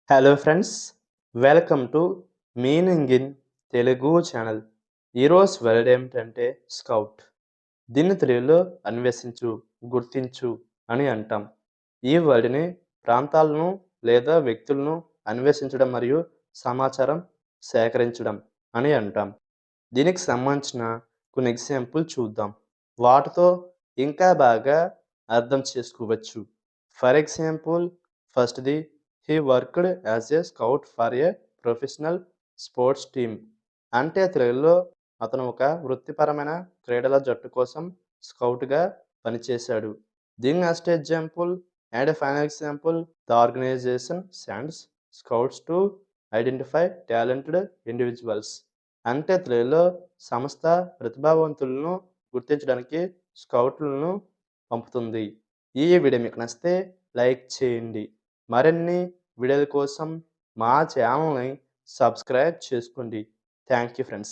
Hello friends, welcome to meaning in Telugu channel. ఈరోజు word ఏమిటంటే scout. దీన్ని తెలుగులో అన్వేషించు, గుర్తించు అని అంటాం. ఈ వర్డ్ని ప్రాంతాలను లేదా వ్యక్తులను అన్వేషించడం మరియు సమాచారం సేకరించడం అని అంటాం. దీనికి సంబంధించిన కొన్ని ఎగ్జాంపుల్ చూద్దాం. వాటితో ఇంకా బాగా అర్థం చేసుకోవచ్చు. ఫర్ ఎగ్జాంపుల్, ఫస్ట్‌ది he worked as a scout for a professional sports team. అంటే తెలుగులో అతను ఒక వృత్తిపరమైన క్రీడల జట్టు కోసం స్కౌట్‌గా పనిచేశాడు. దీని next example and final example, the organisation sends scouts to identify talented individuals. అంటే తెలుగులో సంస్థ ప్రతిభావంతులను గుర్తించడానికి స్కౌట్లను పంపుతుంది. ఈ వీడియో మీకు నచ్చితే లైక్ చేయండి. మరిన్ని వీడియోల కోసం మా ఛానల్ని సబ్స్క్రైబ్ చేసుకోండి. Thank you friends.